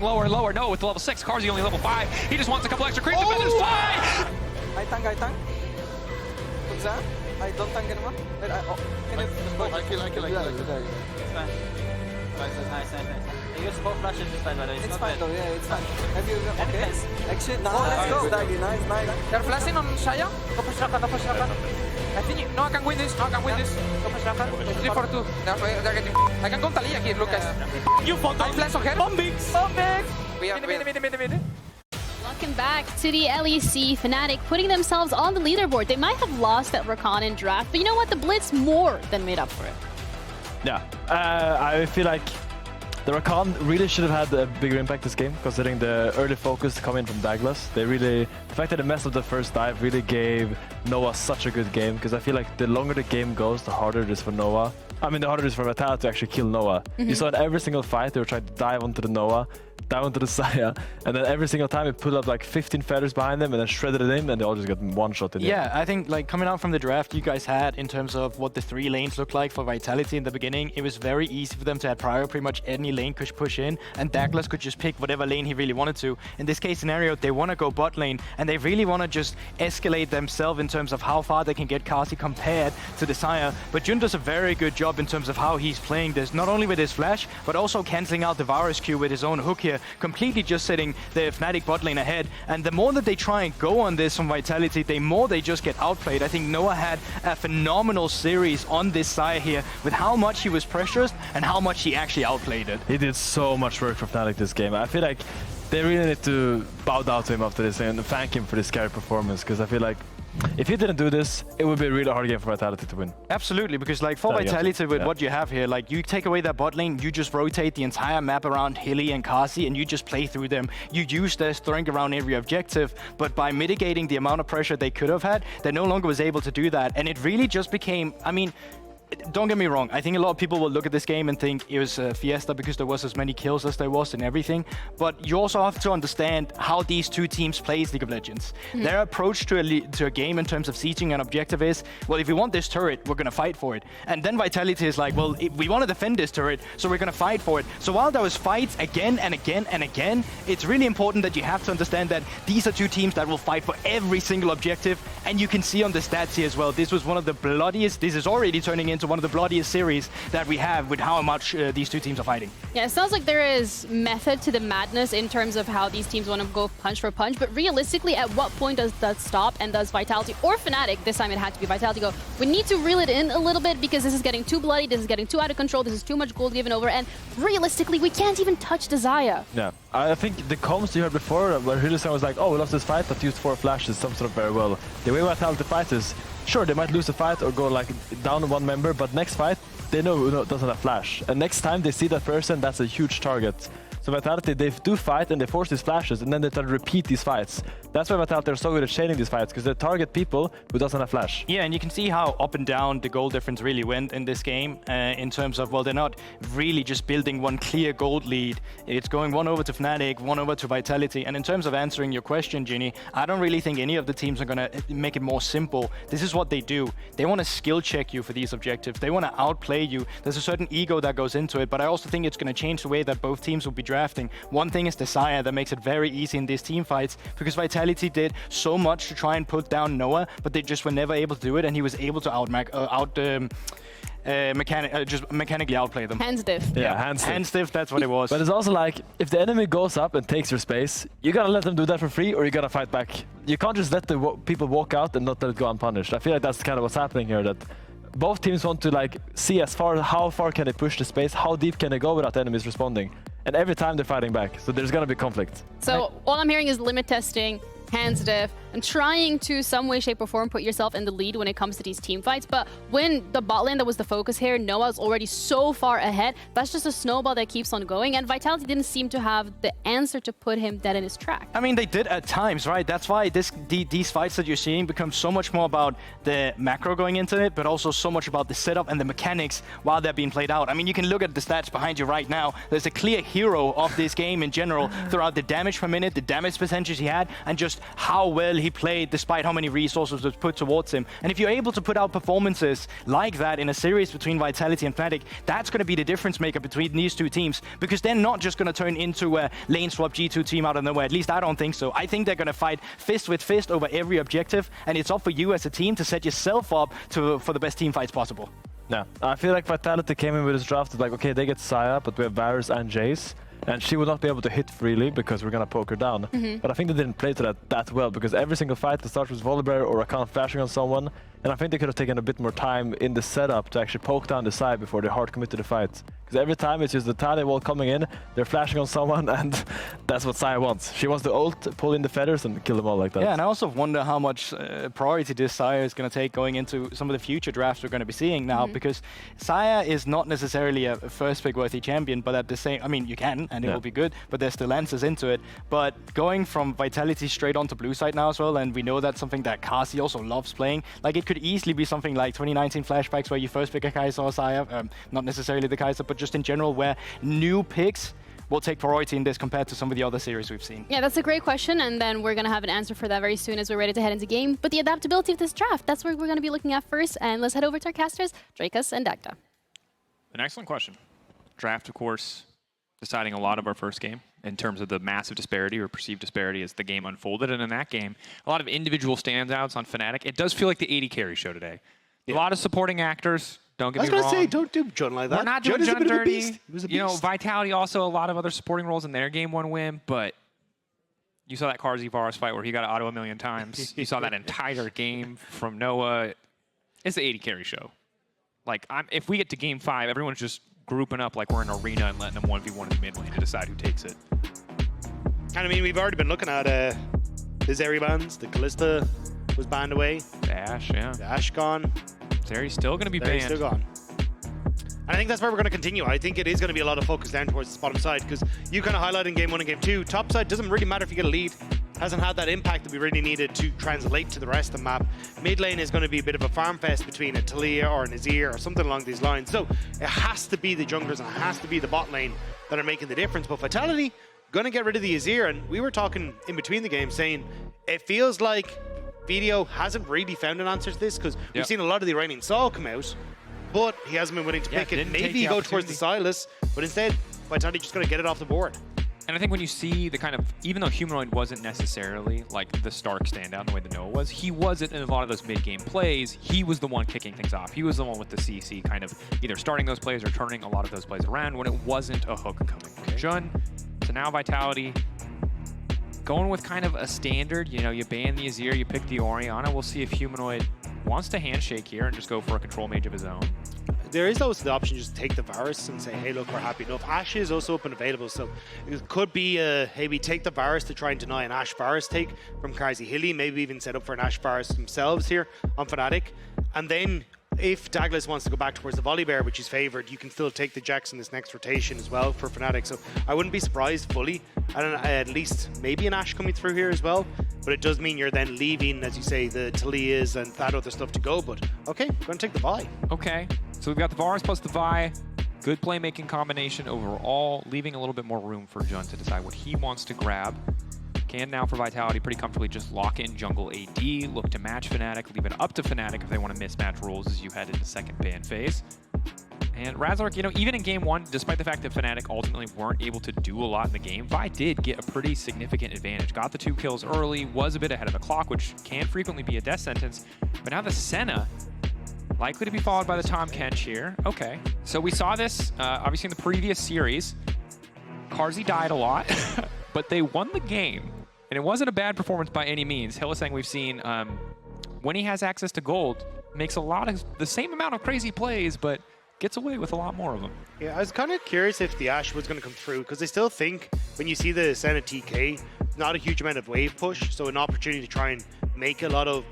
lower and lower. No, with the level 6, Carzzy only level 5. He just wants a couple extra creeps. Defenders fly! I tank. What's that? I don't tank anymore. Can you just go? I kill. Nice. They use 4 flashes this time, but it's fine though, yeah, it's fine. Have you... Okay. Action. Let's go. Nice. They're flashing on Shaya. Go push Rakan. I think Noah can win this. Go push Rakan. 3 for 2. They're getting... I can go Talia here, Lucas. You fuck I flash on her. Bombix! We are mid. Welcome back to the LEC. Fnatic putting themselves on the leaderboard. They might have lost that Rakan in draft, but you know what? The Blitz more than made up for it. Yeah, I feel like the Rakan really should have had a bigger impact this game, considering the early focus coming from Douglas. The fact that they messed up the first dive really gave Noah such a good game, because I feel like the longer the game goes, the harder it is for Noah. I mean, the harder it is for Vitality to actually kill Noah. You saw in every single fight, they were trying to dive onto the Noah, dive onto the Saya, and then every single time it put up like 15 feathers behind them and then shredded it in, and they all just got one shot in. Yeah, I think like coming out from the draft you guys had in terms of what the 3 lanes looked like for Vitality in the beginning, it was very easy for them to have prior pretty much any lane could push in, and Douglas could just pick whatever lane he really wanted to. In this case scenario, they want to go bot lane, and they really want to just escalate themselves in terms of how far they can get Carzzy compared to the Saya. But Jun does a very good job in terms of how he's playing this, not only with his flash, but also cancelling out the Varus Q with his own hook here, completely just setting the Fnatic bot lane ahead. And the more that they try and go on this from Vitality, the more they just get outplayed. I think Noah had a phenomenal series on this side here with how much he was pressured and how much he actually outplayed it. He did so much work for Fnatic this game. I feel like they really need to bow down to him after this and thank him for this scary performance, because I feel like if he didn't do this, it would be a really hard game for Vitality to win. Absolutely, because like for Vitality with what you have here, like you take away that bot lane, you just rotate the entire map around Hilly and Carzzy and you just play through them. You use their throwing around every objective, but by mitigating the amount of pressure they could have had, they no longer was able to do that. And it really just became, I mean, don't get me wrong, I think a lot of people will look at this game and think it was a fiesta because there was as many kills as there was and everything, but you also have to understand how these two teams play League of Legends. Their approach to a game in terms of sieging an objective is, well, if we want this turret, we're going to fight for it. And then Vitality is like, well, we want to defend this turret, so we're going to fight for it. So while there was fights again and again and again, it's really important that you have to understand that these are two teams that will fight for every single objective, and you can see on the stats here as well, this was one of the bloodiest, this is already turning into one of the bloodiest series that we have with how much these two teams are fighting. Yeah, it sounds like there is method to the madness in terms of how these teams want to go punch for punch, but realistically, at what point does that stop, and does Vitality or Fnatic, this time it had to be Vitality, go, we need to reel it in a little bit because this is getting too bloody, this is getting too out of control, this is too much gold given over, and realistically, we can't even touch the Xayah. Yeah, I think the comms you heard before, where Hylissang was like, oh, we lost this fight, but used 4 flashes, some sort of very well. The way Vitality fights is, sure, they might lose a fight or go like down one member, but next fight, they know Uno doesn't have flash. And next time they see that person, that's a huge target. So Vitality, they do fight and they force these flashes, and then they try to repeat these fights. That's why Vitality are so good at chaining these fights, because they target people who doesn't have flash. Yeah, and you can see how up and down the goal difference really went in this game, in terms of, well, they're not really just building one clear gold lead. It's going one over to Fnatic, one over to Vitality. And in terms of answering your question, Ginny, I don't really think any of the teams are going to make it more simple. This is what they do. They want to skill check you for these objectives. They want to outplay you. There's a certain ego that goes into it, but I also think it's going to change the way that both teams will be drafting. One thing is the Xayah that makes it very easy in these team fights, because Vitality did so much to try and put down Noah, but they just were never able to do it, and he was able to just mechanically outplay them. Hands diff. Yeah, hands diff, that's what it was. But it's also like, if the enemy goes up and takes your space, you gotta let them do that for free, or you gotta fight back. You can't just let the people walk out and not let it go unpunished. I feel like that's kind of what's happening here, that both teams want to like see how far can they push the space, how deep can they go without the enemies responding. And every time they're fighting back, so there's gonna be conflict. So all I'm hearing is limit testing, hands diff, and trying to some way, shape, or form put yourself in the lead when it comes to these team fights. But when the bot lane that was the focus here, Noah's already so far ahead, that's just a snowball that keeps on going, and Vitality didn't seem to have the answer to put him dead in his track. I mean, they did at times, right? That's why these fights that you're seeing become so much more about the macro going into it, but also so much about the setup and the mechanics while they're being played out. I mean, you can look at the stats behind you right now. There's a clear hero of this game in general throughout the damage per minute, the damage percentage he had, and just how well he played despite how many resources was put towards him. And if you're able to put out performances like that in a series between Vitality and Fnatic, that's going to be the difference maker between these two teams, because they're not just going to turn into a lane swap G2 team out of nowhere. At least I don't think so. I think they're going to fight fist with fist over every objective, and it's up for you as a team to set yourself up for the best team fights possible. Yeah, I feel like Vitality came in with this draft, like, okay, they get Saya, but we have Varus and Jace, and she will not be able to hit freely because we're gonna poke her down. But I think they didn't play to that well, because every single fight that starts with Volibear or Rakan flashing on someone, and I think they could have taken a bit more time in the setup to actually poke down the side before they hard commit to the fight. Because every time it's just the Tally wall coming in, they're flashing on someone, and that's what Saya wants. She wants to ult, pull in the feathers, and kill them all like that. Yeah, and I also wonder how much priority this Saya is going to take going into some of the future drafts we're going to be seeing now, because Saya is not necessarily a first pick worthy champion, but at the same, I mean, you can, and it will be good, but there's still answers into it. But going from Vitality straight onto blue side now as well, and we know that's something that Kasi also loves playing. Like, it could easily be something like 2019 flashbacks where you first pick a Kai'Sa or Saya, not necessarily the Kai'Sa, but just in general, where new picks will take priority in this compared to some of the other series we've seen. Yeah, that's a great question, and then we're going to have an answer for that very soon as we're ready to head into game. But the adaptability of this draft, that's what we're going to be looking at first, and let's head over to our casters, Drakus and Dagda. An excellent question. Draft, of course, deciding a lot of our first game in terms of the massive disparity or perceived disparity as the game unfolded. And in that game, a lot of individual standouts on Fnatic. It does feel like the 80 carry show today. A lot of supporting actors. Don't get me wrong. I was going to say, don't do Jun like that. We're not doing Jun dirty. He was a beast. You know, Vitality also a lot of other supporting roles in their game 1 win, but you saw that Carzzy Varus fight where he got auto a million times. You saw that entire game from Noah. It's the 80 carry show. Like, if we get to game 5, everyone's just grouping up like we're in an arena and letting them 1v1 in the mid lane to decide who takes it. And I mean, we've already been looking at the Zeri bans. The Kalista was banned away. The Ashe, yeah. The Ashe gone. Zeri's still going to be Zeri's banned. still gone. And I think that's where we're going to continue. I think it is going to be a lot of focus down towards the bottom side, because you kind of highlighted in game 1 and game 2, top side doesn't really matter if you get a lead. Hasn't had that impact that we really needed to translate to the rest of the map. Mid lane is going to be a bit of a farm fest between a Talia or an Azir or something along these lines. So it has to be the junglers and it has to be the bot lane that are making the difference. But Vitality, going to get rid of the Azir. And we were talking in between the games saying it feels like Video hasn't really found an answer to this, because we've seen a lot of the Iranian Saul come out, but he hasn't been willing to pick it. Maybe go towards the Silas, but instead Vitality just going to get it off the board. And I think when you see the kind of, even though Humanoid wasn't necessarily like the Stark standout the way that Noah was, he wasn't in a lot of those mid-game plays. He was the one kicking things off. He was the one with the CC kind of either starting those plays or turning a lot of those plays around when it wasn't a hook coming from Jun. So now Vitality going with kind of a standard, you know, you ban the Azir, you pick the Orianna. We'll see if Humanoid wants to handshake here and just go for a control mage of his own. There is also the option just take the Varus and say, hey, look, we're happy enough. Ashe is also up and available, so it could be, hey, we take the Varus to try and deny an Ashe Varus take from Carzzy Hilly, maybe even set up for an Ashe Varus themselves here on Fnatic. And then if Douglas wants to go back towards the Volibear, which is favored, you can still take the Jax in this next rotation as well for Fnatic. So I wouldn't be surprised fully. I don't know, at least maybe an Ashe coming through here as well. But it does mean you're then leaving, as you say, the Talias and that other stuff to go. But okay, going to take the Vi. Okay, so we've got the Varus plus the Vi. Good playmaking combination overall, leaving a little bit more room for Jun to decide what he wants to grab. Can now for Vitality pretty comfortably just lock in jungle AD, look to match Fnatic, leave it up to Fnatic if they want to mismatch roles as you head into second ban phase. And Razork, you know, even in game 1, despite the fact that Fnatic ultimately weren't able to do a lot in the game, Vi did get a pretty significant advantage. Got the 2 kills early, was a bit ahead of the clock, which can frequently be a death sentence. But now the Senna, likely to be followed by the Tahm Kench here. Okay, so we saw this, obviously in the previous series. Carzzy died a lot, but they won the game. And it wasn't a bad performance by any means. Hylissang, we've seen, when he has access to gold, makes a lot of the same amount of crazy plays, but gets away with a lot more of them. Yeah, I was kind of curious if the Ashe was going to come through, because I still think when you see the Senna TK, not a huge amount of wave push, so an opportunity to try and make a lot of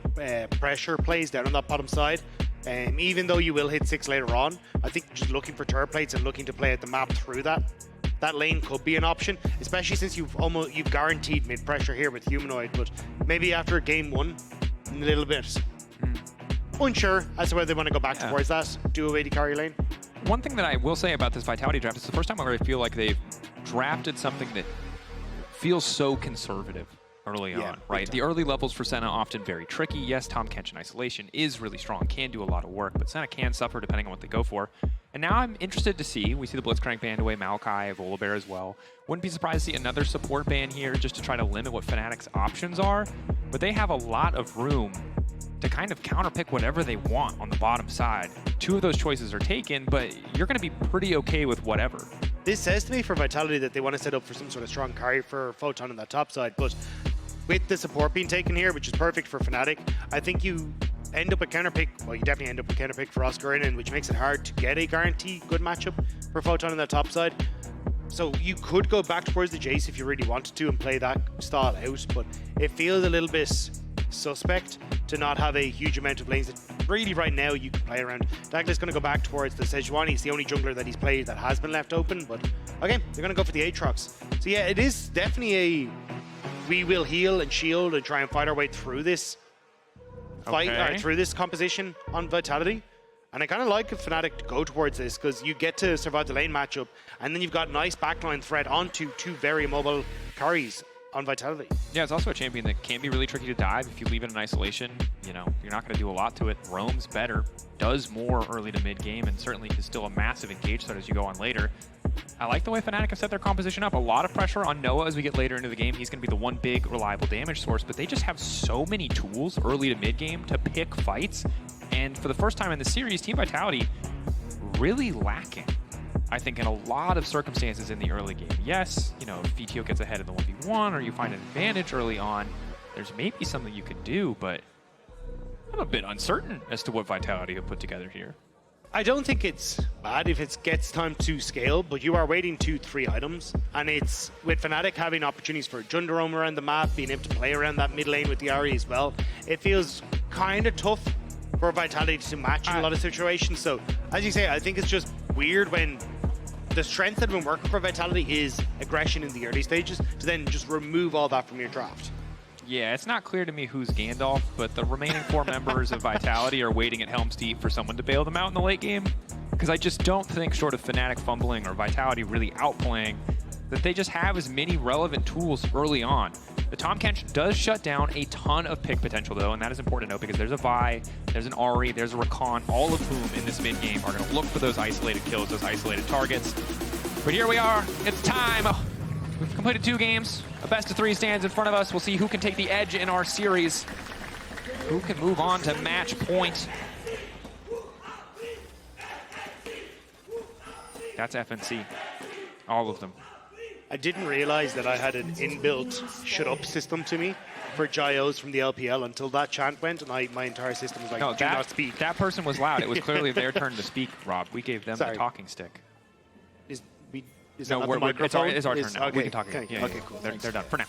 pressure plays down on that bottom side. Even though you will hit 6 later on, I think just looking for turret plates and looking to play at the map through that lane could be an option, especially since you've guaranteed mid pressure here with Humanoid. But maybe after game 1, a little bit unsure as to whether they want to go back towards that duo AD carry lane. One thing that I will say about this Vitality draft, it's the first time I really feel like they've drafted something that feels so conservative. early Yeah, on, right? The early levels for Senna often very tricky. Yes, Tahm Kench in isolation is really strong, can do a lot of work, but Senna can suffer depending on what they go for. And now I'm interested to see, we see the Blitzcrank banned away, Maokai, Volibear as well. Wouldn't be surprised to see another support ban here just to try to limit what Fnatic's options are, but they have a lot of room to kind of counterpick whatever they want on the bottom side. 2 of those choices are taken, but you're going to be pretty okay with whatever. This says to me for Vitality that they want to set up for some sort of strong carry for Photon on that top side, but with the support being taken here, which is perfect for Fnatic, I think you end up a counterpick, well, you definitely end up a counterpick for Oscar in, which makes it hard to get a guarantee good matchup for Photon on that top side. So you could go back towards the Jace if you really wanted to and play that style out, but it feels a little bit suspect to not have a huge amount of lanes that really right now you can play around. Douglas is going to go back towards the Sejuani. He's the only jungler that he's played that has been left open, but again, they're going to go for the Aatrox. So yeah, it is definitely a we will heal and shield and try and fight our way through this fight, through this composition on Vitality. And I kind of like if Fnatic to go towards this because you get to survive the lane matchup and then you've got nice backline threat onto 2 very mobile carries on Vitality. Yeah, it's also a champion that can be really tricky to dive. If you leave it in isolation, you know, you're not going to do a lot to it. Roam's better, does more early to mid game, and certainly is still a massive engage threat as you go on later. I like the way Fnatic have set their composition up. A lot of pressure on Noah as we get later into the game. He's going to be the one big, reliable damage source, but they just have so many tools early to mid game to pick fights. And for the first time in the series, Team Vitality really lacking, I think, in a lot of circumstances in the early game. Yes, you know, if VTO gets ahead in the 1v1 or you find an advantage early on, there's maybe something you could do, but I'm a bit uncertain as to what Vitality have put together here. I don't think it's bad if it gets time to scale, but you are waiting 2-3 items, and it's with Fnatic having opportunities for Jund roam around the map, being able to play around that mid lane with the Ahri as well. It feels kind of tough for Vitality to match in a lot of situations. So, as you say, I think it's just weird when the strength that had been working for Vitality is aggression in the early stages, to then just remove all that from your draft. Yeah, it's not clear to me who's Gandalf, but the remaining 4 members of Vitality are waiting at Helm's Deep for someone to bail them out in the late game. Because I just don't think, short of Fnatic fumbling or Vitality really outplaying, that they just have as many relevant tools early on. The Tahm Kench does shut down a ton of pick potential, though, and that is important to note because there's a Vi, there's an Ahri, there's a Rakan, all of whom in this mid game are going to look for those isolated kills, those isolated targets. But here we are. It's time. We've completed 2 games. A best-of-3 stands in front of us. We'll see who can take the edge in our series. Who can move on to match point. That's FNC. All of them. I didn't realize that I had an inbuilt shut-up system to me for Gios from the LPL until that chant went, and my entire system was like, no, do not speak. That person was loud. It was clearly their turn to speak, Rob. We gave them the talking stick. No, it's our turn now. Okay, we can talk again. okay, Yeah, cool. They're done for now.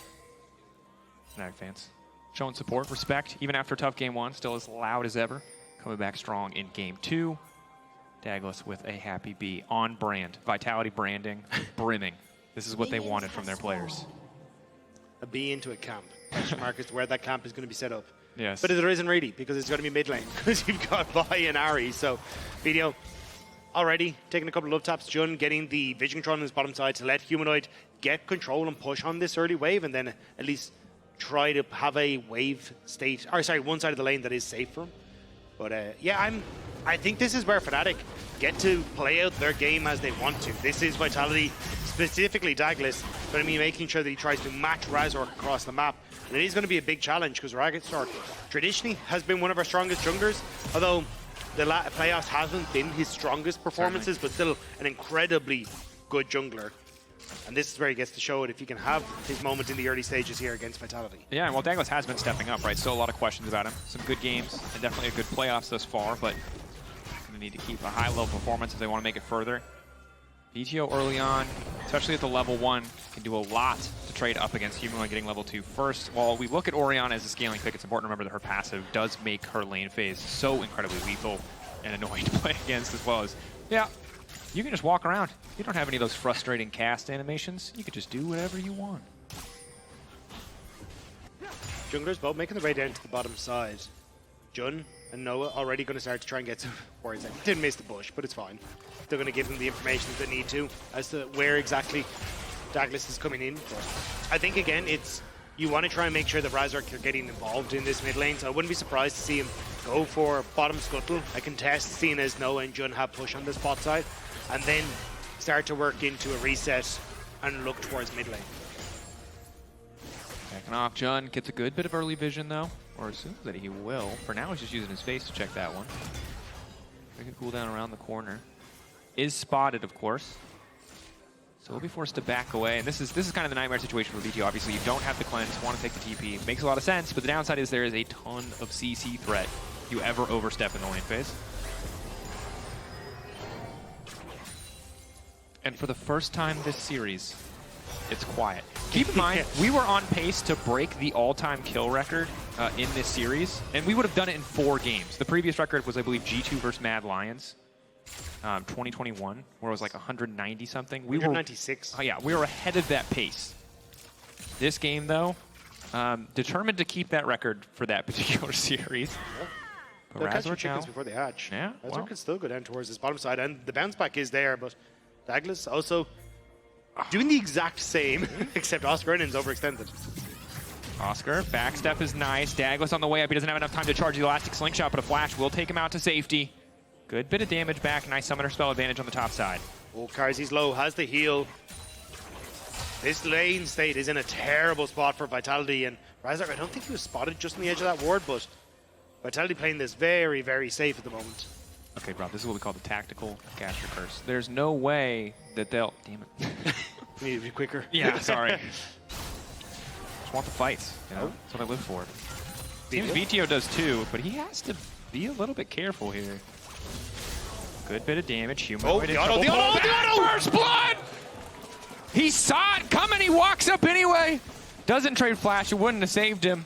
Fnatic fans showing support, respect, even after a tough game 1, still as loud as ever. Coming back strong in game 2. Douglas with a happy bee on brand. Vitality branding, brimming. This is what they wanted from their players. A bee into a camp. Question mark as to where that camp is going to be set up. Yes. But there isn't really, because it's going to be mid lane, because you've got Vi and Ahri. So, video already taking a couple of love taps. Jun getting the vision control on his bottom side to let Humanoid get control and push on this early wave, and then at least try to have a wave state, or sorry, one side of the lane that is safe for him. But yeah, I think this is where Fnatic get to play out their game as they want to. This is Vitality, specifically Douglas, but I mean making sure that he tries to match Razork across the map. And it is going to be a big challenge because Razork traditionally has been one of our strongest junglers, although the playoffs hasn't been his strongest performances, but still an incredibly good jungler. And this is where he gets to show it if he can have his moment in the early stages here against Vitality. Yeah, well, Douglas has been stepping up, right? Still a lot of questions about him. Some good games and definitely a good playoffs thus far, but going to need to keep a high-level performance if they want to make it further. VTO early on, especially at the level 1, can do a lot to trade up against Humanoid getting level 2 first. While we look at Orianna as a scaling pick, it's important to remember that her passive does make her lane phase so incredibly lethal and annoying to play against, as well as, yeah, you can just walk around. You don't have any of those frustrating cast animations. You can just do whatever you want. Junglers both making their way down to the bottom side. Jun and Noah already going to start to try and get some words out. Didn't miss the bush, but it's fine. They're going to give them the information that they need to as to where exactly Douglas is coming in. But I think, again, it's you want to try and make sure that Razork are getting involved in this mid lane, so I wouldn't be surprised to see him go for bottom scuttle, a contest, seeing as Noah and Jun have push on this bot side, and then start to work into a reset and look towards mid lane. Backing off, Jun gets a good bit of early vision though, or assumes that he will. For now, he's just using his face to check that one. Make a cooldown around the corner. Is spotted, of course. So we'll be forced to back away, and this is kind of the nightmare situation for VT. Obviously, you don't have the cleanse, want to take the TP. Makes a lot of sense, but the downside is there is a ton of CC threat if you ever overstep in the lane phase. And for the first time this series, it's quiet. Keep in mind, we were on pace to break the all-time kill record in this series, and we would have done it in 4 games. The previous record was, I believe, G2 versus Mad Lions, 2021, where it was like 190 something. We 196. were, yeah, we were ahead of that pace. This game, though, determined to keep that record for that particular series. They'll catch your chickens before they hatch. Yeah, Razork can still go down towards this bottom side, and the bounce back is there, but Douglas also doing the exact same, except Oscar Innan's overextended. Oscar, backstep is nice. Douglas on the way up. He doesn't have enough time to charge the elastic slingshot, but a flash will take him out to safety. Good bit of damage back. Nice summoner spell advantage on the top side. Oh, Karzi's low, has the heal. This lane state is in a terrible spot for Vitality, and Razork, I don't think he was spotted just on the edge of that ward, but Vitality playing this very, very safe at the moment. Okay, Rob, this is what we call the tactical caster curse. There's no way that they'll... Damn it. We need to be quicker. Yeah, sorry. Just want the fights, you know? That's what I live for. Seems VTO does too, but he has to be a little bit careful here. Good bit of damage. Humanoid the auto, the auto! First blood! He saw it coming, he walks up anyway. Doesn't trade flash, it wouldn't have saved him.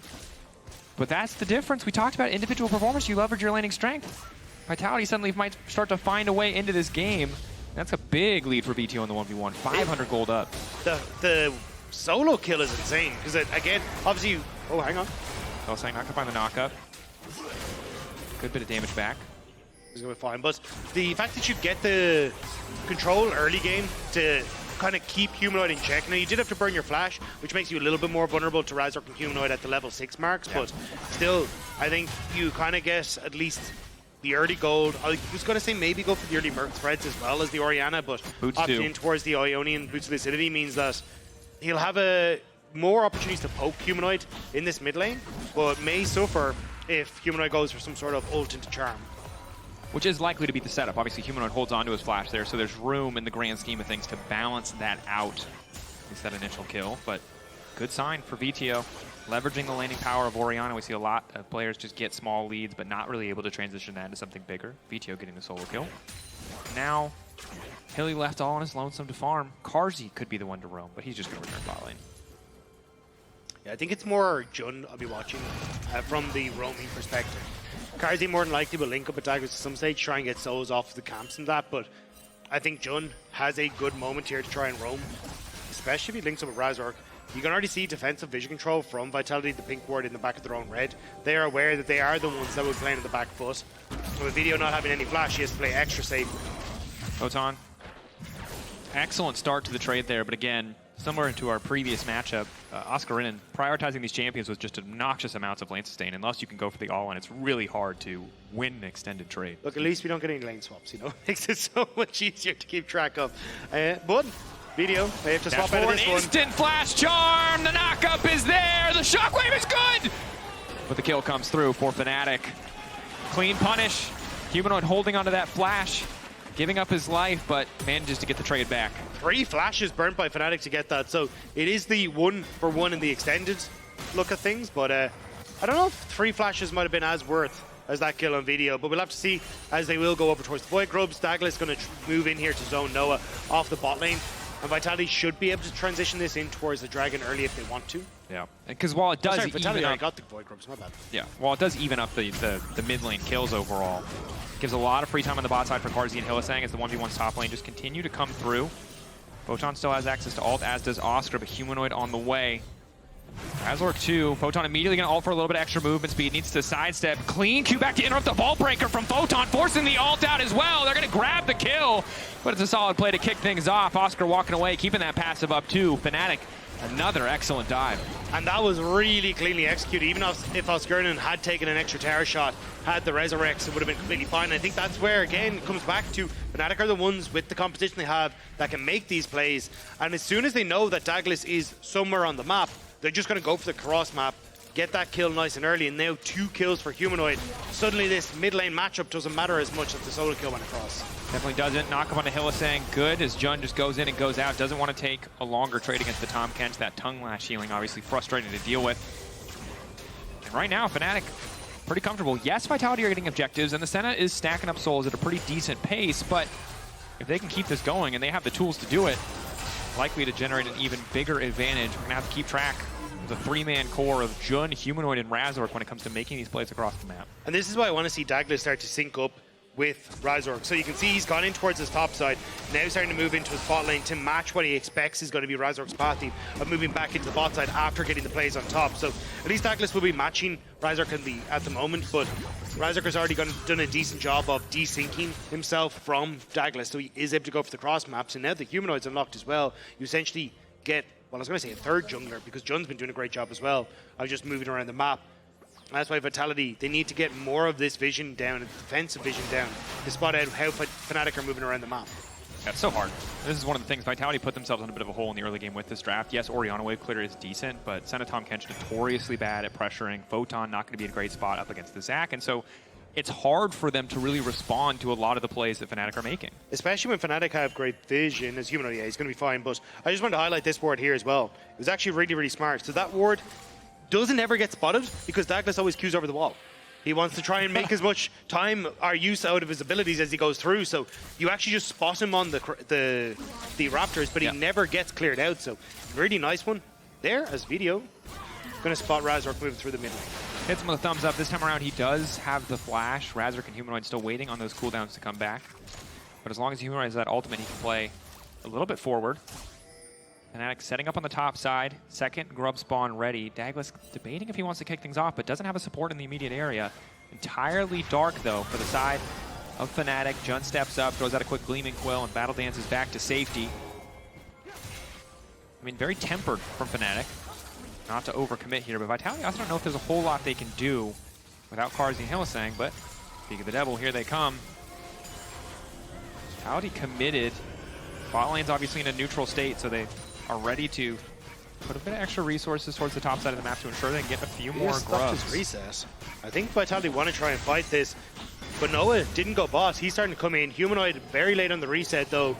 But that's the difference. We talked about individual performance. You leverage your laning strength. Vitality suddenly might start to find a way into this game. That's a big lead for VTO in the 1v1. 500 gold up. The solo kill is insane, because again, obviously, oh, hang on. Oh, saying not gonna find the knockup. Good bit of damage back. He's gonna be fine, but the fact that you get the control early game to kind of keep Humanoid in check. Now, you did have to burn your flash, which makes you a little bit more vulnerable to Razork and Humanoid at the level 6 marks, but still, I think you kind of get at least the early gold. I was going to say maybe go for the early Merc threads as well as the Orianna, but opting in towards the Ionian Boots of Lucidity means that he'll have more opportunities to poke Humanoid in this mid lane, but may suffer if Humanoid goes for some sort of ult into charm. Which is likely to be the setup. Obviously, Humanoid holds onto his flash there, so there's room in the grand scheme of things to balance that out. It's that initial kill, but good sign for VTO. Leveraging the laning power of Orianna, we see a lot of players just get small leads, but not really able to transition that into something bigger. VTO getting the solo kill. Now, Hilly left all on his lonesome to farm. Karzi could be the one to roam, but he's just going to return bot lane. Yeah, I think it's more Jun I'll be watching from the roaming perspective. Karzi more than likely will link up with Daggers at some stage, try and get souls off the camps and that, but I think Jun has a good moment here to try and roam, especially if he links up with Razork. You can already see defensive vision control from Vitality, the pink ward in the back of their own red. They are aware that they are the ones that will be playing in the back foot. With VTO not having any flash, he has to play extra safe. Photon. Excellent start to the trade there, but again, similar to our previous matchup, Oscar Innan prioritizing these champions with just obnoxious amounts of lane sustain. Unless you can go for the all-in, it's really hard to win an extended trade. Look, at least we don't get any lane swaps, you know? Makes it so much easier to keep track of. But VTO, they have to swap out of this one. Instant flash charm! The knockup is there! The shockwave is good! But the kill comes through for Fnatic. Clean punish. Humanoid holding onto that flash, giving up his life, but manages to get the trade back. 3 flashes burnt by Fnatic to get that, so it is the 1-for-1 in the extended look at things, but I don't know if 3 flashes might have been as worth as that kill on VTO, but we'll have to see as they will go over towards the Void Grubs. Douglas going to move in here to zone Noah off the bot lane, and Vitality should be able to transition this in towards the Dragon early if they want to. Yeah, because while it does Vitality already got the Void Grubs, not bad. Yeah, while it does even up the mid lane kills overall, gives a lot of free time on the bot side for Karzi and Hylissang as the 1v1's top lane just continue to come through. Photon still has access to ult, as does Oscar, but Humanoid on the way. Razork 2, Photon immediately going to ult for a little bit extra movement speed, needs to sidestep. Clean Q back to interrupt the vault breaker from Photon, forcing the ult out as well. They're going to grab the kill, but it's a solid play to kick things off. Oscar walking away, keeping that passive up too. Fnatic Another excellent dive. And that was really cleanly executed. Even if Osgurnan had taken an extra tower shot, had the Resurrects, it would have been completely fine. I think that's where, again, it comes back to Fnatic are the ones with the competition they have that can make these plays. And as soon as they know that Douglas is somewhere on the map, they're just going to go for the cross map, get that kill nice and early, and now 2 kills for Humanoid. Suddenly this mid lane matchup doesn't matter as much as the solo kill went across. Definitely doesn't. Knock him on the Hylissang. Good as Jun just goes in and goes out. Doesn't want to take a longer trade against the Tahm Kench. That tongue lash healing obviously frustrating to deal with. And right now, Fnatic pretty comfortable. Yes, Vitality are getting objectives, and the Senna is stacking up souls at a pretty decent pace, but if they can keep this going and they have the tools to do it, likely to generate an even bigger advantage. We're going to have to keep track of the 3-man core of Jun, Humanoid, and Razork when it comes to making these plays across the map. And this is why I want to see Douglas start to sync up with Razork. So you can see he's gone in towards his top side, now starting to move into his bot lane to match what he expects is going to be Razork's pathing of moving back into the bot side after getting the plays on top. So at least Douglas will be matching Razork at the moment, but Razork has already done a decent job of desyncing himself from Douglas, so he is able to go for the cross maps, and now the Humanoid's unlocked as well. You essentially get, well, I was going to say a third jungler, because Jun's been doing a great job as well of just moving around the map. That's why Vitality, they need to get more of this vision down, defensive vision down, to spot out how Fnatic are moving around the map. Yeah, it's so hard. This is one of the things. Vitality put themselves in a bit of a hole in the early game with this draft. Yes, Orianna wave clear is decent, but Senna Tahm Kench notoriously bad at pressuring. Photon not going to be a great spot up against the Zac, and so it's hard for them to really respond to a lot of the plays that Fnatic are making. Especially when Fnatic have great vision. As Humanoid, yeah, he's going to be fine, but I just wanted to highlight this ward here as well. It was actually really, really smart. So that ward doesn't ever get spotted because Douglas always queues over the wall. He wants to try and make as much time or use out of his abilities as he goes through. So you actually just spot him on the Raptors, but he never gets cleared out. So really nice one there as video. Going to spot Razork moving through the mid lane. Hits him with a thumbs up. This time around, he does have the flash. Razork and Humanoid still waiting on those cooldowns to come back. But as long as Humanoid has that ultimate, he can play a little bit forward. Fnatic setting up on the top side. Second grub spawn ready. Douglas debating if he wants to kick things off, but doesn't have a support in the immediate area. Entirely dark, though, for the side of Fnatic. Jun steps up, throws out a quick Gleaming Quill, and Battle dances back to safety. I mean, very tempered from Fnatic. Not to overcommit here, but Vitality, I also don't know if there's a whole lot they can do without Carzzy and Hylissang, but speak of the devil, here they come. Vitality committed. Bot lane's obviously in a neutral state, so they are ready to put a bit of extra resources towards the top side of the map to ensure they can get a few more grubs. His recess. I think Vitality want to try and fight this, but Noah didn't go boss. He's starting to come in. Humanoid very late on the reset, though,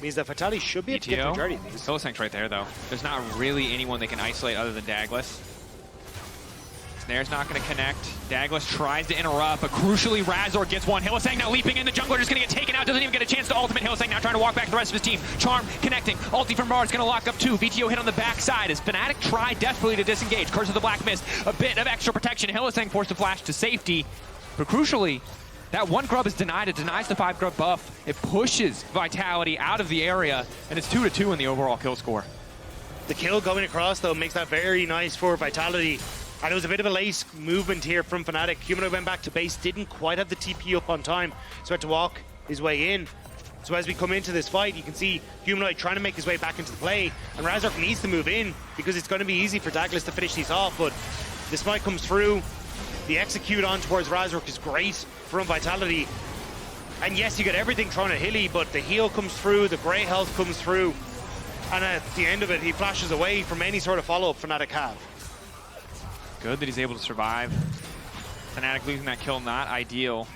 means that Vitality should be able to get the majority of these. Hylissang's right there, though. There's not really anyone they can isolate other than Douglas. Snare's not going to connect. Douglas tries to interrupt, but crucially Razork gets one. Hylissang now leaping in. The jungler just going to get taken out. Doesn't even get a chance to ultimate. Hylissang now trying to walk back the rest of his team. Charm connecting. Ulti from Bar is going to lock up 2. VTO hit on the backside as Fnatic try desperately to disengage. Curse of the Black Mist. A bit of extra protection. Hylissang forced to flash to safety. But crucially, that 1 grub is denied. It denies the 5 grub buff. It pushes Vitality out of the area, and it's 2-2 in the overall kill score. The kill going across, though, makes that very nice for Vitality. And it was a bit of a late movement here from Fnatic. Humanoid went back to base, didn't quite have the TP up on time, so had to walk his way in. So as we come into this fight, you can see Humanoid trying to make his way back into the play, and Razork needs to move in because it's going to be easy for Douglas to finish these off, but this fight comes through. The execute on towards Razork is great from Vitality. And yes, you get everything thrown at Hilly, but the heal comes through, the grey health comes through, and at the end of it, he flashes away from any sort of follow-up Fnatic have. Good that he's able to survive. Fnatic losing that kill, not ideal.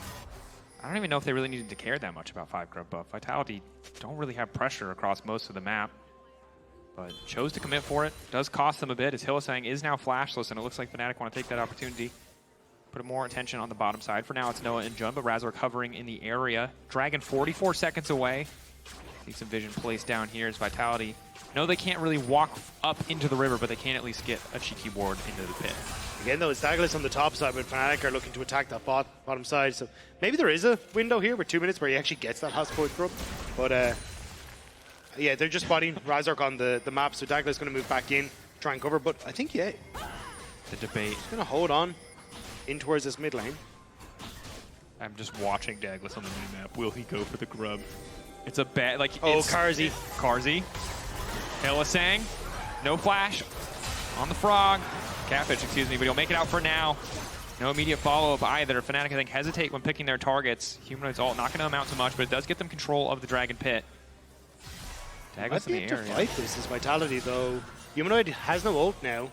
I don't even know if they really needed to care that much about 5 grub buff. Vitality don't really have pressure across most of the map, but chose to commit for it. Does cost them a bit as Hylissang is now flashless, and it looks like Fnatic want to take that opportunity. Put more attention on the bottom side. For now, it's Noah and Jun, but Razork hovering in the area. Dragon 44 seconds away. See some vision placed down here as Vitality. No, they can't really walk up into the river, but they can at least get a cheeky ward into the pit. Again, though, it's Douglas on the top side, but Fnatic are looking to attack that bottom side. So maybe there is a window here with 2 minutes where he actually gets that last point grub. But yeah, they're just spotting Razork on the map, so Douglas is going to move back in, try and cover. But I think, yeah, the debate. He's going to hold on in towards this mid lane. I'm just watching Douglas on the minimap. Will he go for the grub? It's a bad, like, oh, Carzzy. Carzzy. Hylissang. No flash on the frog. Catfish, excuse me, but he'll make it out for now. No immediate follow-up either. Fnatic, I think, hesitate when picking their targets. Humanoid's ult not going to amount to much, but it does get them control of the Dragon Pit. Dagless in the air. Fight this is Vitality, though. Humanoid has no ult now,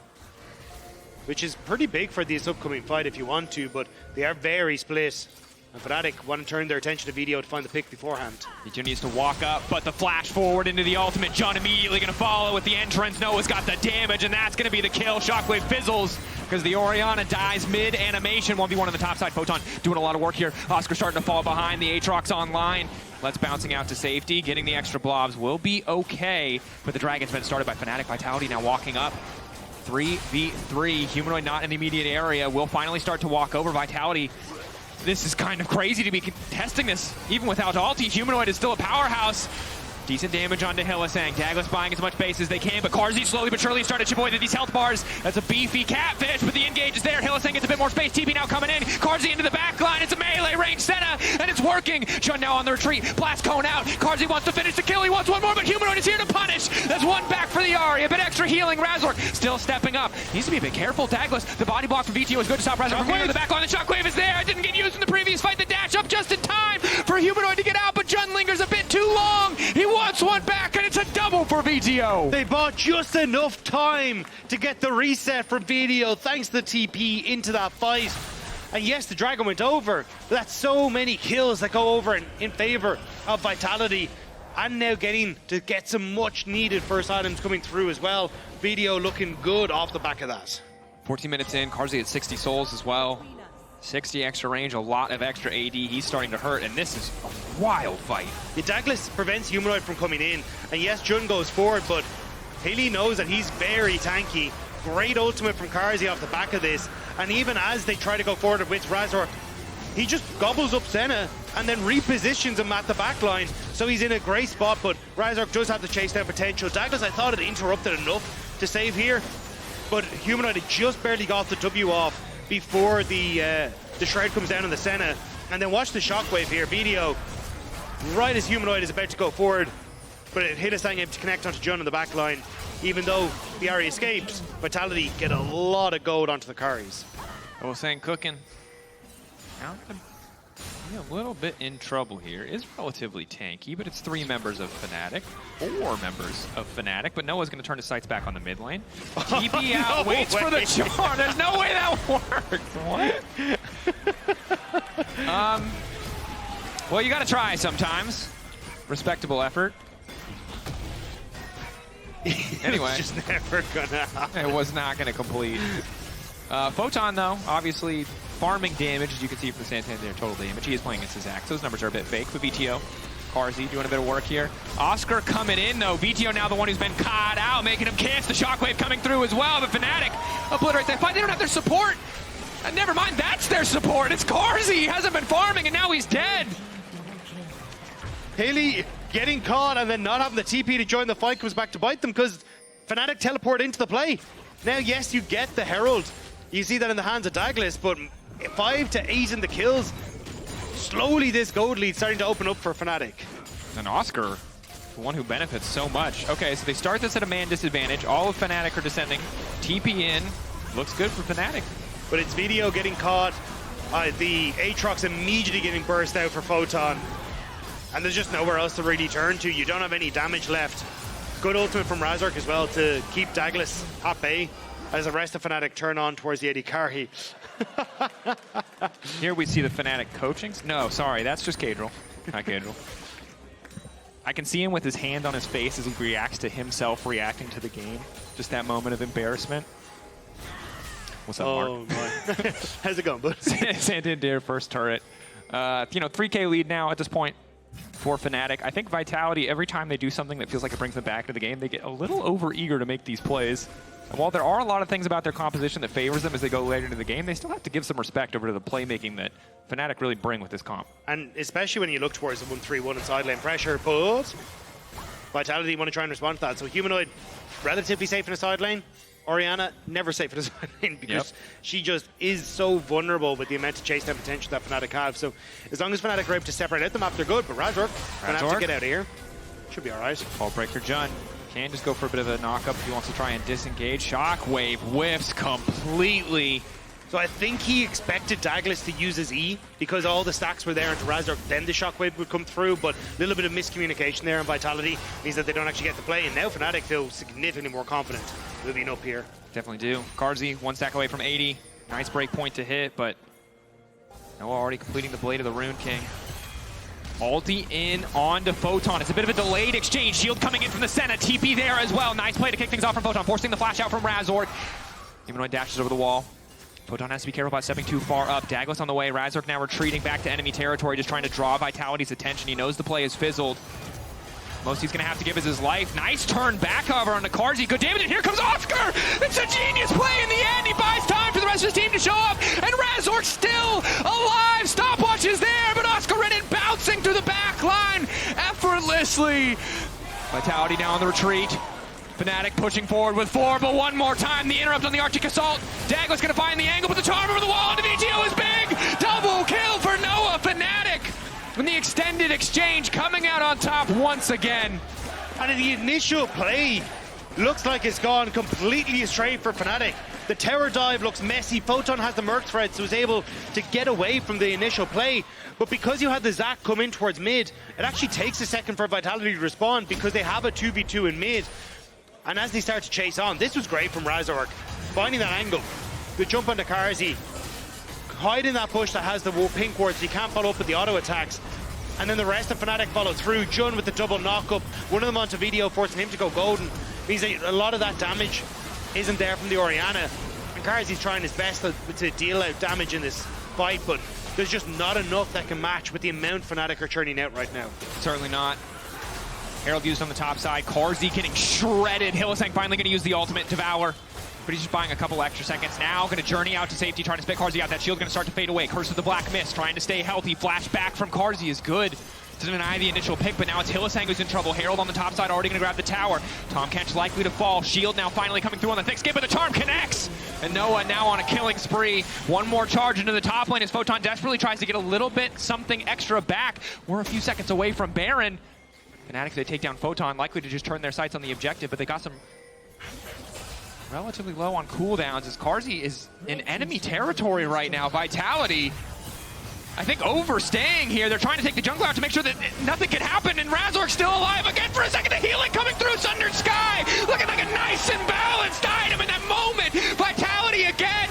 which is pretty big for this upcoming fight if you want to, but they are very split. And Fnatic want to turn their attention to VTO to find the pick beforehand. VTO needs to walk up, but the flash forward into the ultimate. Jun immediately going to follow with the entrance. Noah's got the damage, and that's going to be the kill. Shockwave fizzles because the Orianna dies mid-animation. 1v1 on the top side. Photon doing a lot of work here. Oscar starting to fall behind. The Aatrox online. Let's bouncing out to safety. Getting the extra blobs will be okay, but the Dragon's been started by Fnatic. Vitality now walking up. 3v3. Humanoid not in the immediate area. Will finally start to walk over. Vitality. This is kind of crazy to be contesting this. Even without ulti, Humanoid is still a powerhouse. Decent damage onto Hylissang. Dagless buying as much base as they can, but Carzzy slowly but surely started chipping away at these health bars. That's a beefy Catfish, but the engage is there. Hylissang gets a bit more space. TP now coming in. Carzzy into the back line. It's a melee range Senna, and it's working. Jun now on the retreat. Blast cone out. Carzzy wants to finish the kill. He wants one more, but Humanoid is here to punish. That's one back for the Ahri. A bit extra healing. Razork still stepping up. Needs to be a bit careful. Dagless, the body block from VTO is good to stop Razork from going to the back line. The Shockwave is there. It didn't get used in the previous fight. The dash up just in time for Humanoid to get out, but Jun lingers a bit too long. He wants one back, and it's a double for VTO. They bought just enough time to get the reset from VTO thanks to the TP into that fight. And yes, the Dragon went over, but that's so many kills that go over in favor of Vitality. And now getting to get some much needed first items coming through as well. VTO looking good off the back of that. 14 minutes in, Carzzy at 60 souls as well. 60 extra range, a lot of extra AD. He's starting to hurt, and this is a wild fight. Yeah, Dagless prevents Humanoid from coming in. And yes, Jun goes forward, but Haley knows that he's very tanky. Great ultimate from Carzzy off the back of this. And even as they try to go forward with Razork, he just gobbles up Senna and then repositions him at the back line. So he's in a great spot, but Razork does have the chase down potential. Dagless, I thought, it interrupted enough to save here, but Humanoid had just barely got the W off before the Shroud comes down on the Senna. And then watch the Shockwave here. VTO, right as Humanoid is about to go forward, but it hit Hylissang able to connect onto Jun on the back line. Even though the Ahri escapes, Vitality get a lot of gold onto the carries. I was saying cooking. Now a little bit in trouble here. Is relatively tanky, but it's 3 members of Fnatic, 4 members of Fnatic, but Noah's going to turn his sights back on the mid lane. TP out, No waits for the charm. There's no way that works. What? Well, you got to try sometimes. Respectable effort. Anyway, It's just never gonna happen. it was not going to complete. Photon, though, obviously farming damage, as you can see from the Santander total damage. He is playing against his axe. Those numbers are a bit fake for VTO. Carzzy doing a bit of work here. Oscar coming in, though. VTO now the one who's been caught out, making him kiss. The Shockwave coming through as well. But Fnatic obliterates that fight. They don't have their support. Never mind, that's their support. It's Carzzy. He hasn't been farming, and now he's dead. Haley getting caught and then not having the TP to join the fight comes back to bite them because Fnatic teleport into the play. Now, yes, you get the Herald. You see that in the hands of Dagless, but 5 to 8 in the kills. Slowly, this gold lead starting to open up for Fnatic. And Oscar, the one who benefits so much. Okay, so they start this at a man disadvantage. All of Fnatic are descending. TP in. Looks good for Fnatic. But it's VTO getting caught. The Aatrox immediately getting burst out for Photon. And there's just nowhere else to really turn to. You don't have any damage left. Good ultimate from Razork as well to keep Dagless at bay as the rest of Fnatic turn on towards the AD carry. Here we see the Fnatic coaching. No, sorry, that's just Cadril. Not Cadril. I can see him with his hand on his face as he reacts to himself reacting to the game. Just that moment of embarrassment. What's up, Mark? Oh my. How's it going, bud? Santander first turret. 3K lead now at this point for Fnatic. I think Vitality, every time they do something that feels like it brings them back to the game, they get a little over-eager to make these plays. And while there are a lot of things about their composition that favors them as they go later into the game, they still have to give some respect over to the playmaking that Fnatic really bring with this comp. And especially when you look towards the 1-3-1 and side lane pressure, but Vitality want to try and respond to that. So Humanoid, relatively safe in the side lane. Orianna, never safe in the side lane because she just is so vulnerable with the amount of chase down potential that Fnatic have. So as long as Fnatic are able to separate out the map, they're good. But Razork gonna have to get out of here. Should be all right. Ball breaker Jun. Can just go for a bit of a knock-up if he wants to try and disengage. Shockwave whiffs completely. So I think he expected Douglas to use his E because all the stacks were there into Razork, then the Shockwave would come through, but a little bit of miscommunication there on Vitality means that they don't actually get to play, and now Fnatic feel significantly more confident moving up here. Definitely do. Carzzy, 1 stack away from 80. Nice break point to hit, but Noah already completing the Blade of the Rune King. Ulti in onto Photon. It's a bit of a delayed exchange. Shield coming in from the Senna. TP there as well. Nice play to kick things off from Photon, forcing the flash out from Razork. Humanoid dashes over the wall. Photon has to be careful about stepping too far up. Douglas on the way. Razork now retreating back to enemy territory, just trying to draw Vitality's attention. He knows the play is fizzled. Most he's going to have to give is his life. Nice turn back, however, on the Carzzy. Good damage, and here comes Oscar! It's a genius play in the end! He buys time for the rest of his team to show up, and Razork still alive! Stopwatch is there, but Oscar Reddit bouncing through the back line effortlessly. Vitality now on the retreat. Fnatic pushing forward with 4, but one more time, the interrupt on the Arctic Assault. Douglas going to find the angle, but the charm over the wall, and the VTO is big! Double kill for Noah. Fnatic with the extended exchange coming out on top once again. And the initial play looks like it's gone completely astray for Fnatic. The tower dive looks messy. Photon has the Merc thread, so is able to get away from the initial play. But because you had the Zac come in towards mid, it actually takes a second for Vitality to respond because they have a 2v2 in mid. And as they start to chase on, this was great from Razork. Finding that angle, the jump onto Carzzy, hide in that bush that has the pink wards, you can't follow up with the auto attacks. And then the rest of Fnatic follow through. Jun with the double knock-up, one of them onto video, forcing him to go golden. Means that a lot of that damage isn't there from the Orianna. And Carzzy's trying his best to deal out damage in this fight, but there's just not enough that can match with the amount Fnatic are churning out right now. Certainly not. Herald used on the top side. Carzzy getting shredded. Hylissang finally going to use the ultimate Devour, but he's just buying a couple extra seconds. Now going to journey out to safety, trying to spit Carzzy out. That shield going to start to fade away. Curse of the Black Mist, trying to stay healthy. Flash back from Carzzy is good. Doesn't deny the initial pick, but now it's Hylissang who's in trouble. Herald on the top side, already going to grab the tower. Tahm Kench likely to fall. Shield now finally coming through on the thick skip, but the charm connects. And Noah now on a killing spree. One more charge into the top lane as Photon desperately tries to get a little bit something extra back. We're a few seconds away from Baron. Fnatic, they take down Photon, likely to just turn their sights on the objective, but they got some relatively low on cooldowns as Carzzy is in enemy territory right now. Vitality, I think, overstaying here. They're trying to take the jungle out to make sure that nothing can happen, and Razork's still alive again for a second. The healing coming through Sundered Sky, looking like a nice and balanced item in that moment. Vitality again,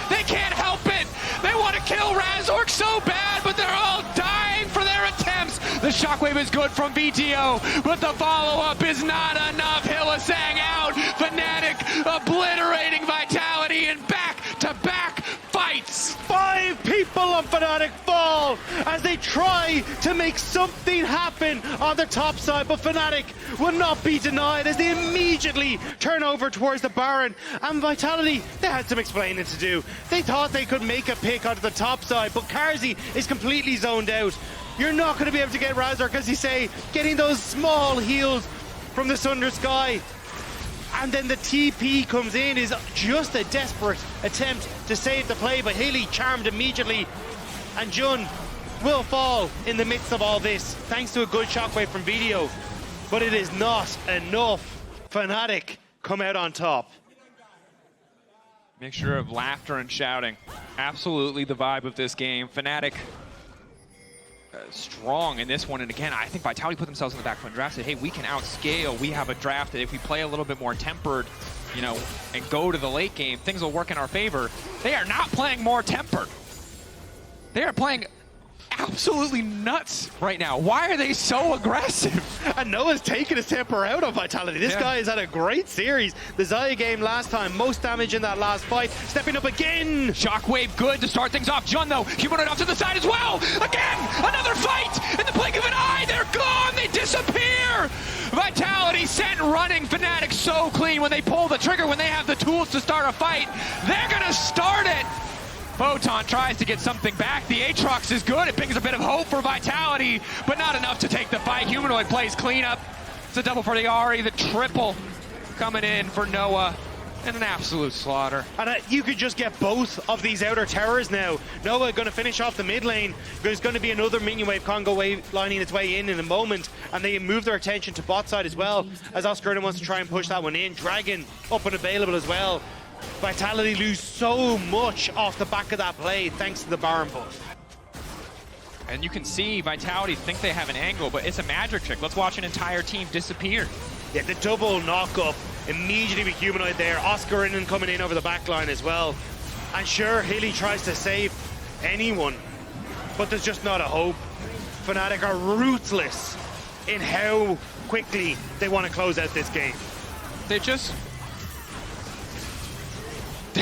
they can't help it. They want to kill Razork so bad, but they're all dying for their attempts. The shockwave is good from VTO, but the follow-up is not enough. Hylissang out. Fnatic obliterating Vitality in back-to-back fights. 5 people on Fnatic fall as they try to make something happen on the top side, but Fnatic will not be denied as they immediately turn over towards the Baron. And Vitality, they had some explaining to do. They thought they could make a pick onto the top side, but Carzzy is completely zoned out. You're not going to be able to get Razork, as you say, getting those small heals from the Sundered Sky. And then the TP comes in, is just a desperate attempt to save the play, but Haley charmed immediately. And Jun will fall in the midst of all this, thanks to a good shockwave from Video. But it is not enough. Fnatic come out on top. Mixture of laughter and shouting. Absolutely the vibe of this game. Fnatic strong in this one, and again, I think Vitality put themselves in the back foot and draft said, hey, we can outscale. We have a draft that if we play a little bit more tempered, you know, and go to the late game, things will work in our favor. They are not playing more tempered. They are playing absolutely nuts right now. Why are they so aggressive? And Noah's taking his temper out of Vitality. This guy has had a great series. The Xayah game last time, most damage in that last fight. Stepping up again. Shockwave good to start things off. Jun though, humanoid off to the side as well. Again, another fight. In the blink of an eye, they're gone. They disappear. Vitality sent running. Fnatic so clean when they pull the trigger, when they have the tools to start a fight. They're gonna start it. Photon tries to get something back. The Aatrox is good. It brings a bit of hope for Vitality, but not enough to take the fight. Humanoid plays cleanup. It's a double for the Ahri. The triple coming in for Noah. And an absolute slaughter. And you could just get both of these outer towers now. Noah going to finish off the mid lane. There's going to be another minion wave Congo wave lining its way in a moment. And they move their attention to bot side as well, as Oscar wants to try and push that one in. Dragon up and available as well. Vitality lose so much off the back of that play thanks to the Baron buff. And you can see Vitality think they have an angle, but it's a magic trick. Let's watch an entire team disappear. Yeah, the double knock-up immediately with Humanoid there. Oscar in and coming in over the back line as well. And sure, Hilly tries to save anyone, but there's just not a hope. Fnatic are ruthless in how quickly they want to close out this game. They're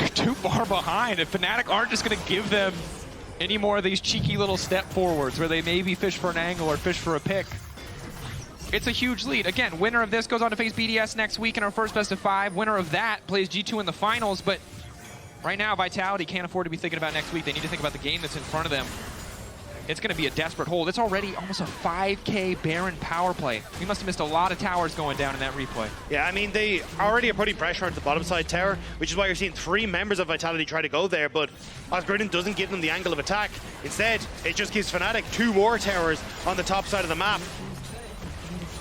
too far behind, and Fnatic aren't just going to give them any more of these cheeky little step forwards where they maybe fish for an angle or fish for a pick. It's a huge lead. Again, winner of this goes on to face BDS next week in our first best of 5. Winner of that plays G2 in the finals, but right now Vitality can't afford to be thinking about next week. They need to think about the game that's in front of them. It's going to be a desperate hold. It's already almost a 5K Baron power play. We must have missed a lot of towers going down in that replay. Yeah, I mean, they already are putting pressure onto the bottom side tower, which is why you're seeing 3 members of Vitality try to go there, but Osgridden doesn't give them the angle of attack. Instead, it just gives Fnatic 2 more towers on the top side of the map.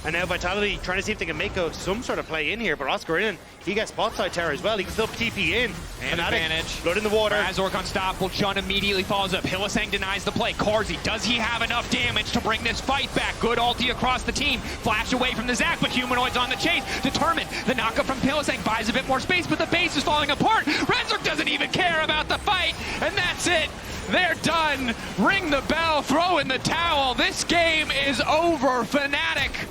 And now Vitality trying to see if they can make some sort of play in here, but Oscar in, he gets bot side tower as well. He can still TP in. And advantage. Blood in the water. Razork unstoppable. Jun immediately follows up. Hylissang denies the play. Carzzy, does he have enough damage to bring this fight back? Good ulti across the team. Flash away from the Zac, but Humanoid's on the chase. Determined. The knockup from Hylissang buys a bit more space, but the base is falling apart. Razork doesn't even care about the fight, and that's it. They're done. Ring the bell. Throw in the towel. This game is over. Fnatic,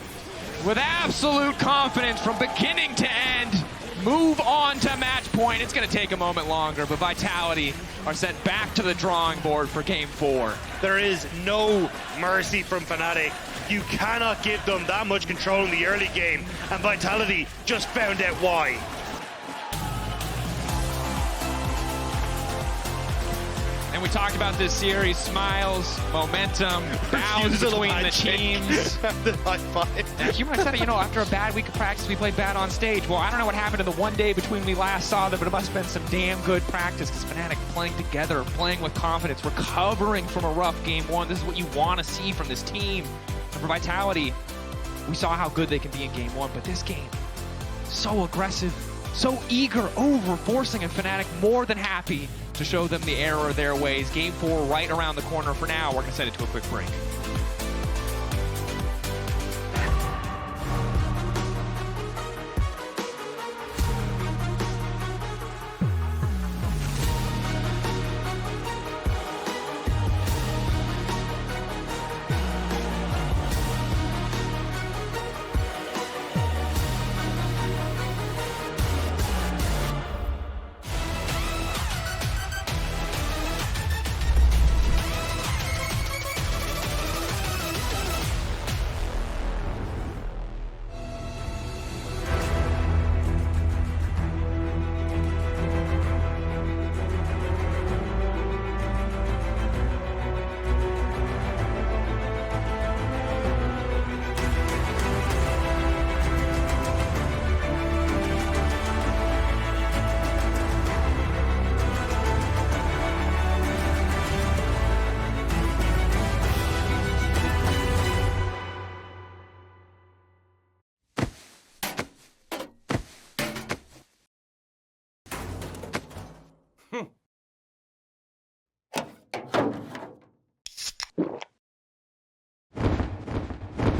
with absolute confidence from beginning to end, move on to match point. It's going to take a moment longer, but Vitality are sent back to the drawing board for Game 4. There is no mercy from Fnatic. You cannot give them that much control in the early game, and Vitality just found out why. And we talked about this series, smiles, momentum, bows between the teams. The high five. And Humanoid said, you know, after a bad week of practice, we played bad on stage. Well, I don't know what happened in the one day between we last saw them, but it must have been some damn good practice, because Fnatic playing together, playing with confidence, recovering from a rough Game 1. This is what you want to see from this team. And for Vitality, we saw how good they can be in Game 1, but this game, so aggressive, so eager, over-forcing, and Fnatic more than happy to show them the error of their ways. Game 4 right around the corner. For now, we're going to send it to a quick break.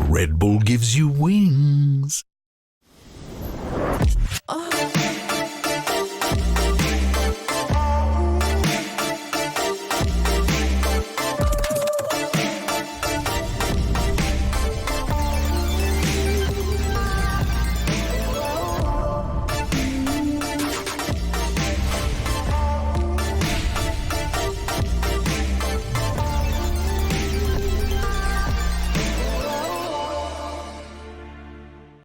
Red Bull gives you wings. Oh.